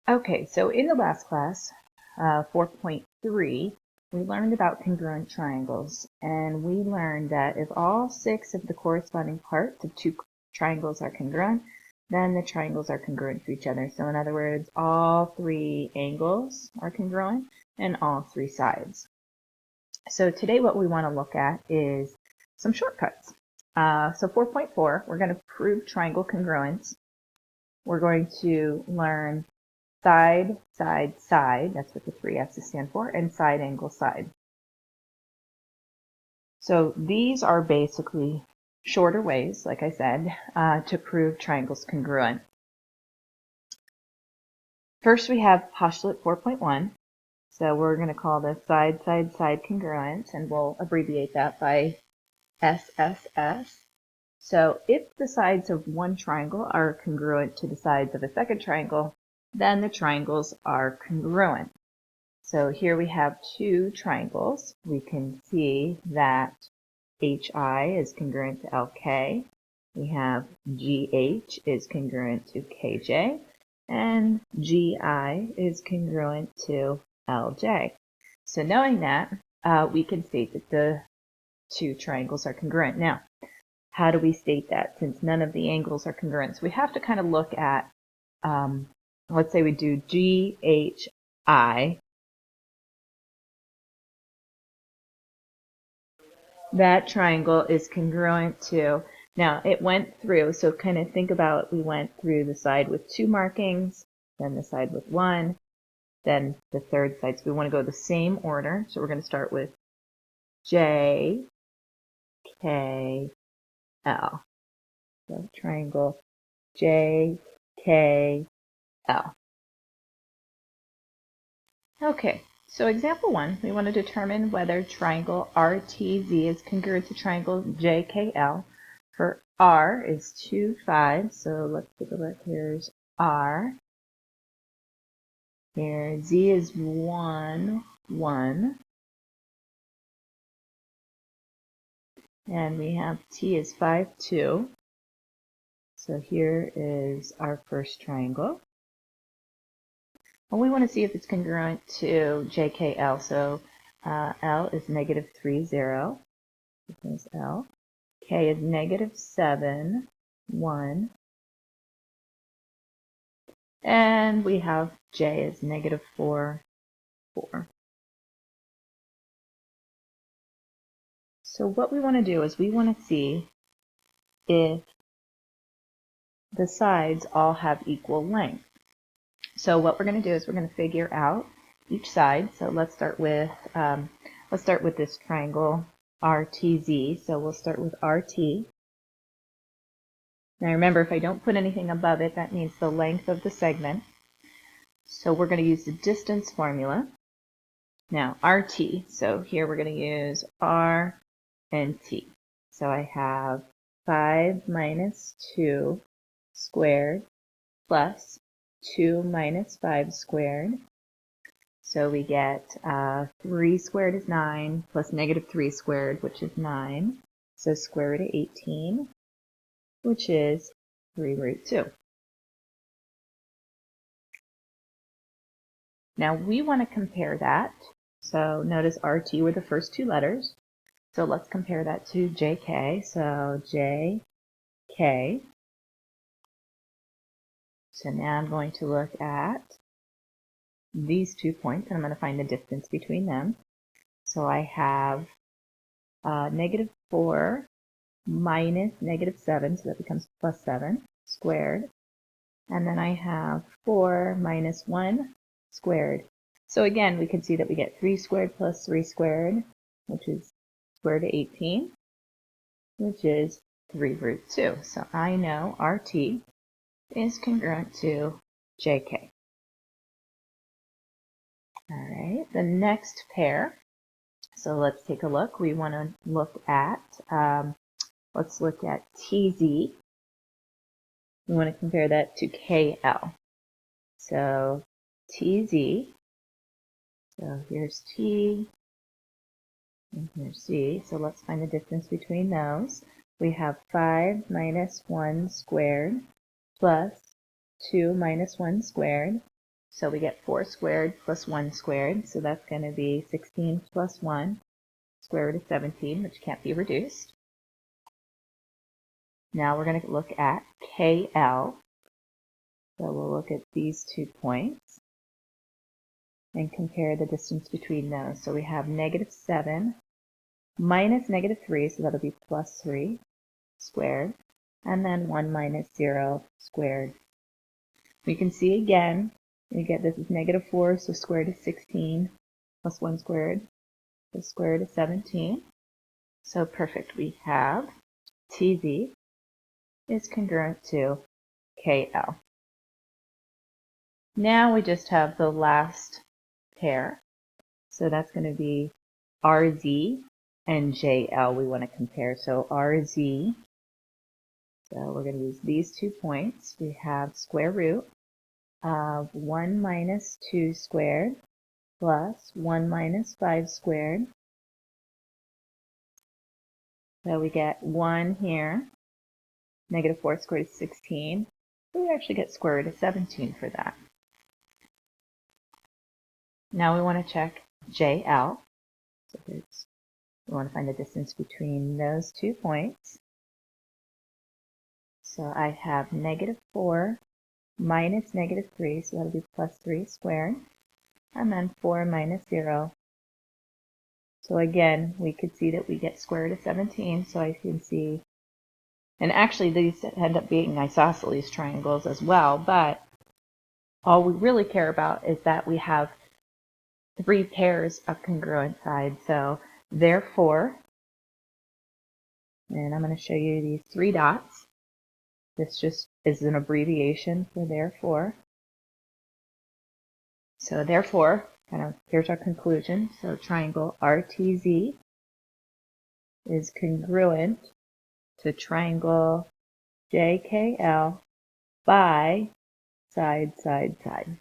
Okay, so in the last class, 4.3, we learned about congruent triangles, and we learned that if all 6 of the corresponding parts of 2 triangles are congruent, then the triangles are congruent to each other. So in other words, all 3 angles are congruent and all 3 sides. So today what we want to look at is some shortcuts. So 4.4, we're going to prove triangle congruence. We're going to learn side, side, side, that's what the 3 S's stand for, and side angle side. So these are basically shorter ways, like I said, to prove triangles congruent. First we have postulate 4.1. So we're going to call this side, side, side congruence, and we'll abbreviate that by SSS. So if the sides of one triangle are congruent to the sides of a second triangle, then the triangles are congruent. So here we have 2 triangles. We can see that HI is congruent to LK. We have GH is congruent to KJ, and GI is congruent to LJ. So knowing that, we can state that the 2 triangles are congruent. Now, how do we state that since none of the angles are congruent? So we have to kind of look at, let's say we do GHI. That triangle is congruent to, now it went through, so kind of think about, we went through the side with 2 markings, then the side with 1, then the third side. So we want to go the same order. So we're going to start with J, K, L. So triangle J, K, L. Okay, so example 1, we want to determine whether triangle RTZ is congruent to triangle JKL. For R is 2, 5, so let's take a look. Here's R. Here, Z is 1, 1. And we have T is 5, 2. So here is our first triangle. Well, we want to see if it's congruent to JKL. So L is negative 3, 0. There's L. K is negative 7, 1. And we have J is negative 4, 4. So what we want to do is we want to see if the sides all have equal length. So what we're going to do is we're going to figure out each side. So let's start with this triangle RTZ. So we'll start with RT. Now remember, if I don't put anything above it, that means the length of the segment. So we're going to use the distance formula. Now RT, so here we're going to use R and T. So I have 5 minus 2 squared plus 2 minus 5 squared. So we get 3 squared is 9 plus negative 3 squared, which is 9. So square root of 18, which is 3 root 2. Now we want to compare that. So notice RT were the first 2 letters. So let's compare that to JK. So JK. So now I'm going to look at these 2 points, and I'm going to find the distance between them. So I have negative 4 minus negative 7, so that becomes plus 7 squared. And then I have 4 minus 1 squared. So again, we can see that we get 3 squared plus 3 squared, which is square root of 18, which is 3 root 2. So I know RT is congruent to JK. All right, the next pair. So let's take a look. We want to look at, let's look at TZ. We want to compare that to KL. So TZ, so here's T, and here's Z. So let's find the distance between those. We have 5 minus 1 squared plus 2 minus 1 squared. So we get 4 squared plus 1 squared, so that's going to be 16 plus 1, square root of 17, which can't be reduced. Now we're going to look at KL. So we'll look at these 2 points and compare the distance between those. So we have -7 minus -3, so that'll be plus 3 squared, and then 1 minus 0 squared. We can see again, we get this is -4, so square root of 16 plus 1 squared, so square root of 17. So perfect, we have TZ is congruent to KL. Now we just have the last pair. So that's going to be RZ and JL we want to compare. So RZ, so we're going to use these 2 points. We have square root of 1 minus 2 squared plus 1 minus 5 squared. So we get 1 here, -4 squared is 16. We actually get square root of 17 for that. Now we want to check JL. So we want to find the distance between those 2 points. So I have -4 minus -3, so that'll be plus 3 squared, and then 4 minus 0. So again, we could see that we get square root of 17, so I can see, and actually these end up being isosceles triangles as well, but all we really care about is that we have 3 pairs of congruent sides. So therefore, and I'm going to show you these 3 dots. This just is an abbreviation for therefore. So therefore, here's our conclusion. So triangle RTZ is congruent to triangle JKL by side, side, side.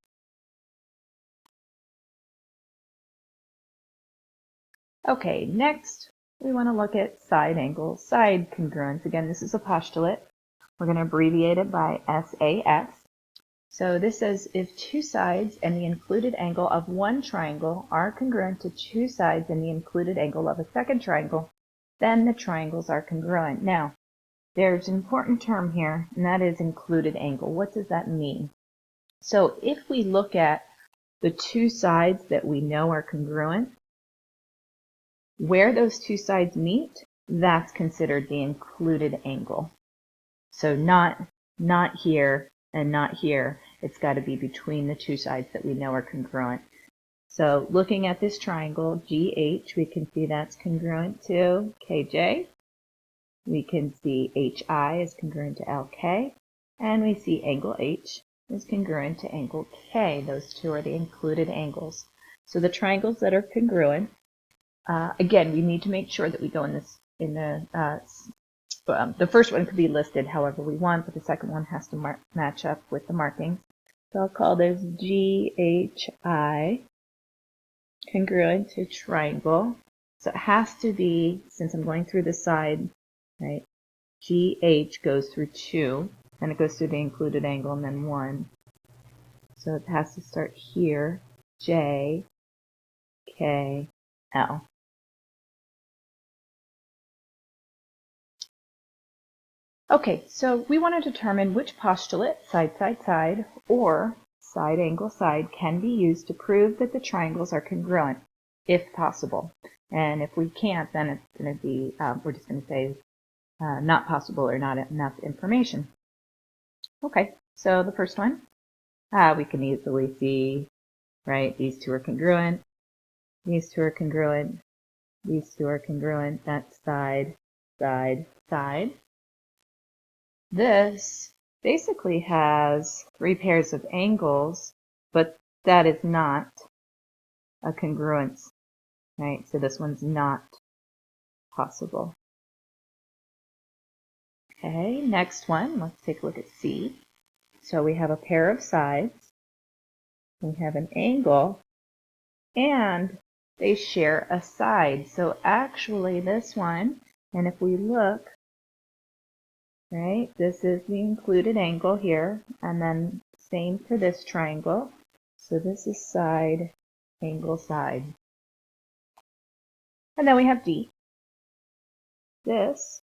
Okay, next we want to look at side angles, side congruence. Again, this is a postulate. We're going to abbreviate it by SAS. So this says if 2 sides and the included angle of one triangle are congruent to 2 sides and the included angle of a second triangle, then the triangles are congruent. Now, there's an important term here, and that is included angle. What does that mean? So if we look at the 2 sides that we know are congruent, where those 2 sides meet, that's considered the included angle. So not here and not here. It's got to be between the 2 sides that we know are congruent. So looking at this triangle, GH, we can see that's congruent to KJ. We can see HI is congruent to LK. And we see angle H is congruent to angle K. Those 2 are the included angles. So the triangles that are congruent, again, we need to make sure that we go the first one could be listed however we want, but the second one has to match up with the markings. So I'll call this GHI congruent to triangle. So it has to be, since I'm going through the side, right, GH goes through 2, then it goes through the included angle, and then 1. So it has to start here, J, K, L. Okay, so we want to determine which postulate, side, side, side, or side, angle, side, can be used to prove that the triangles are congruent, if possible. And if we can't, then it's going to be, we're just going to say not possible or not enough information. Okay, so the first one, we can easily see, right, these 2 are congruent, these 2 are congruent, these 2 are congruent, that's side, side, side. This basically has 3 pairs of angles, but that is not a congruence, right? So this one's not possible. Okay, next one, let's take a look at C. So we have a pair of sides, we have an angle, and they share a side. So actually this one, and if we look, right, this is the included angle here, and then same for this triangle. So this is side, angle, side. And then we have D. This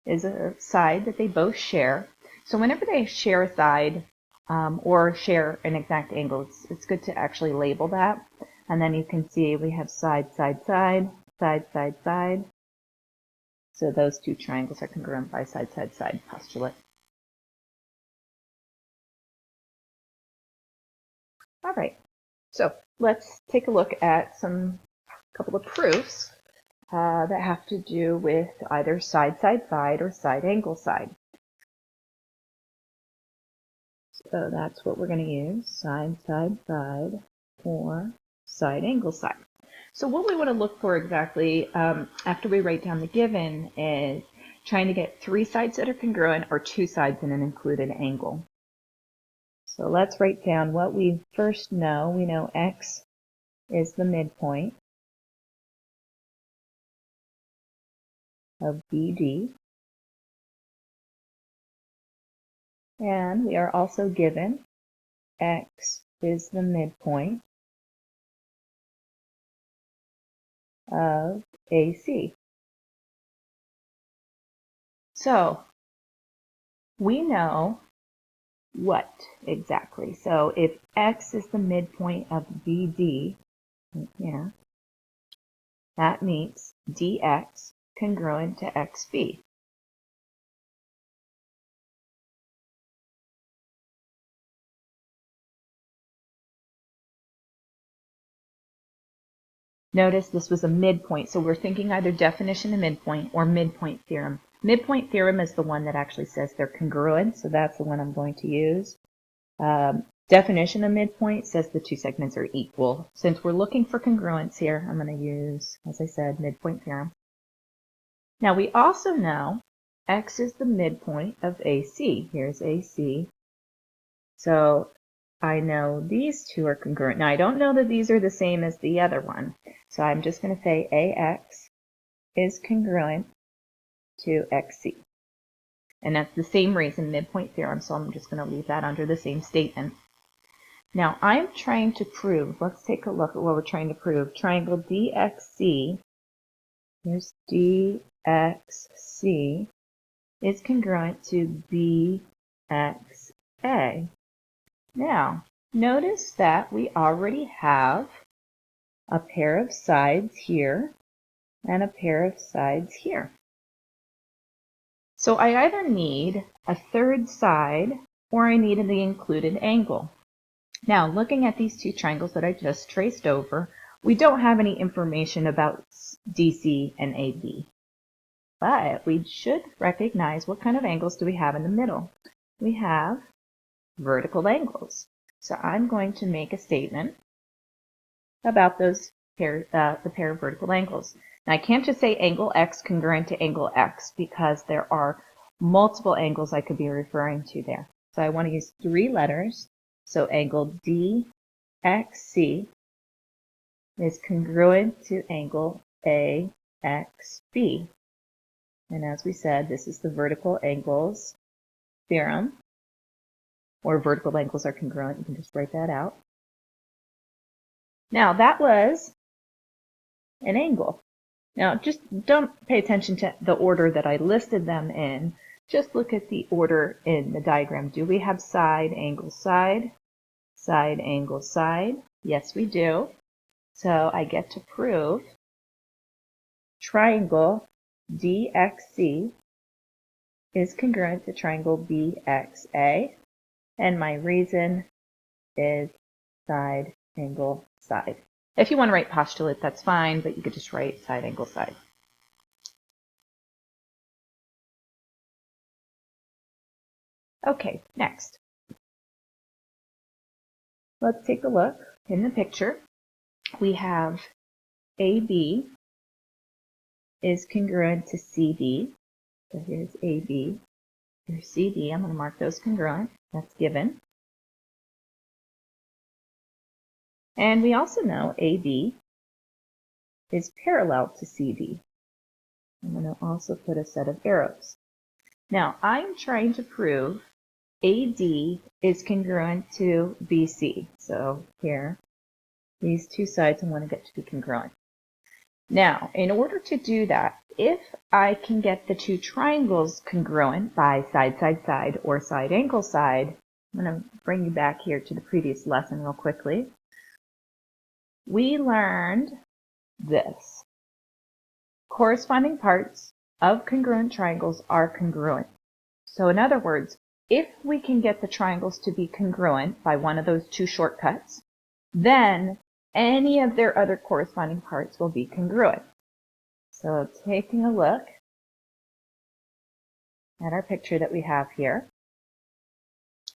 is a side that they both share. So whenever they share a side or share an exact angle, it's good to actually label that. And then you can see we have side, side, side, side, side, side. So those two triangles are congruent by side, side, side postulate. All right, so let's take a look at a couple of proofs that have to do with either side, side, side or side, angle, side. So that's what we're going to use, side, side, side, or side, angle, side. So what we want to look for exactly after we write down the given is trying to get three sides that are congruent or two sides in an included angle. So let's write down what we first know. We know x is the midpoint of BD. And we are also given x is the midpoint of AC. So we know what exactly? So if x is the midpoint of BD, yeah, that means dx congruent to xb. Notice this was a midpoint, so we're thinking either definition of midpoint or midpoint theorem. Midpoint theorem is the one that actually says they're congruent, so that's the one I'm going to use. Definition of midpoint says the two segments are equal. Since we're looking for congruence here, I'm going to use, as I said, midpoint theorem. Now we also know x is the midpoint of AC. Here's AC. So I know these two are congruent. Now I don't know that these are the same as the other one. So I'm just going to say AX is congruent to XC. And that's the same reason, midpoint theorem, so I'm just going to leave that under the same statement. Now I'm trying to prove, let's take a look at what we're trying to prove. Triangle DXC, here's DXC, is congruent to BXA. Now, notice that we already have a pair of sides here and a pair of sides here. So I either need a third side or I need the included angle. Now, looking at these two triangles that I just traced over, we don't have any information about DC and AB. But we should recognize what kind of angles do we have in the middle. We have vertical angles. So I'm going to make a statement about those the pair of vertical angles. Now I can't just say angle X congruent to angle X because there are multiple angles I could be referring to there. So I want to use three letters. So angle DXC is congruent to angle AXB. And as we said, this is the vertical angles theorem, or vertical angles are congruent. You can just write that out. Now that was an angle. Now just don't pay attention to the order that I listed them in. Just look at the order in the diagram. Do we have side, angle, side? Side, angle, side? Yes, we do. So I get to prove triangle DXC is congruent to triangle BXA. And my reason is side, angle, side. If you want to write postulate, that's fine, but you could just write side, angle, side. Okay, next. Let's take a look in the picture. We have AB is congruent to CD. So here's AB. Here's CD. I'm going to mark those congruent. That's given. And we also know AB is parallel to CD. I'm going to also put a set of arrows. Now, I'm trying to prove AD is congruent to BC. So here, these two sides I want to get to be congruent. Now, in order to do that, if I can get the two triangles congruent by side, side, side, or side, angle, side, I'm going to bring you back here to the previous lesson real quickly. We learned this. Corresponding parts of congruent triangles are congruent. So in other words, if we can get the triangles to be congruent by one of those two shortcuts, then any of their other corresponding parts will be congruent. So taking a look at our picture that we have here.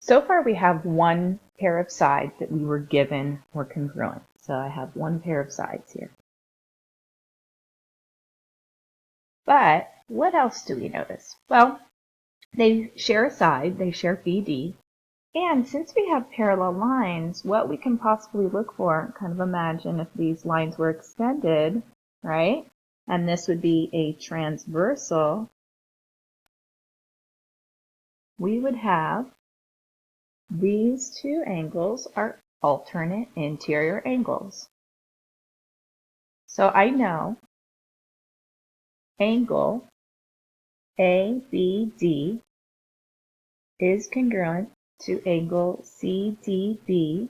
So far we have one pair of sides that we were given were congruent. So I have one pair of sides here. But what else do we notice? Well, they share a side, they share BD, and since we have parallel lines, what we can possibly look for, kind of imagine if these lines were extended, right? And this would be a transversal, we would have these two angles are alternate interior angles. So I know angle ABD is congruent to angle CDB.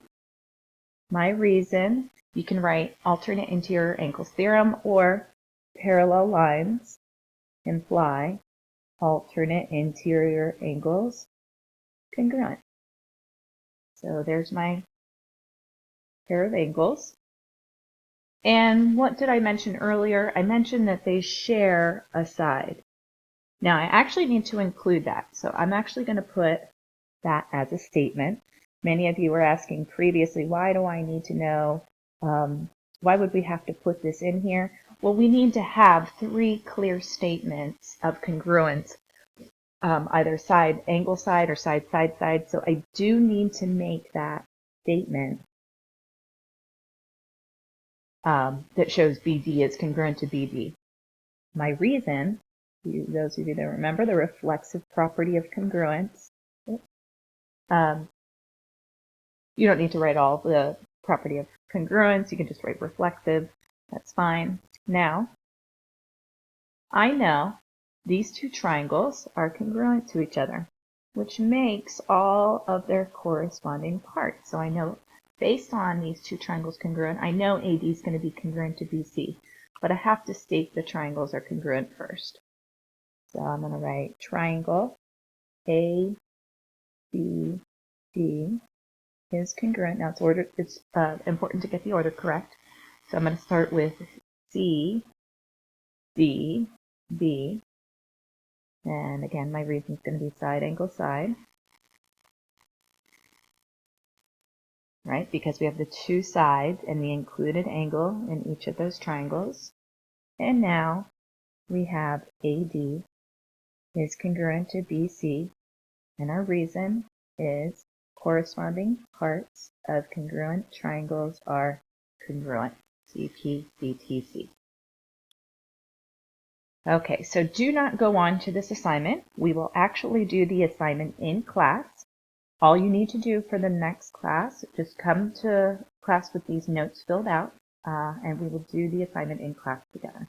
My reason, you can write alternate interior angles theorem or parallel lines imply alternate interior angles congruent. So there's my pair of angles. And what did I mention earlier? I mentioned that they share a side. Now I actually need to include that. So I'm actually going to put that as a statement. Many of you were asking previously, why do I need to know, why would we have to put this in here? Well, we need to have three clear statements of congruence, either side, angle side, or side, side, side. So I do need to make that statement that shows BD is congruent to BD. My reason, those of you that remember the reflexive property of congruence, you don't need to write all the property of congruence. You can just write reflexive. That's fine. Now, I know these two triangles are congruent to each other, which makes all of their corresponding parts. So I know based on these two triangles congruent, I know AD is going to be congruent to BC, but I have to state the triangles are congruent first. So I'm going to write triangle ABD is congruent. Now it's ordered. It's important to get the order correct. So I'm going to start with C, D, B, and again my reason is going to be side, angle, side, right? Because we have the two sides and the included angle in each of those triangles. And now we have AD is congruent to BC, and our reason is corresponding parts of congruent triangles are congruent. CP, DTC. Okay, so do not go on to this assignment. We will actually do the assignment in class. All you need to do for the next class, just come to class with these notes filled out, and we will do the assignment in class together.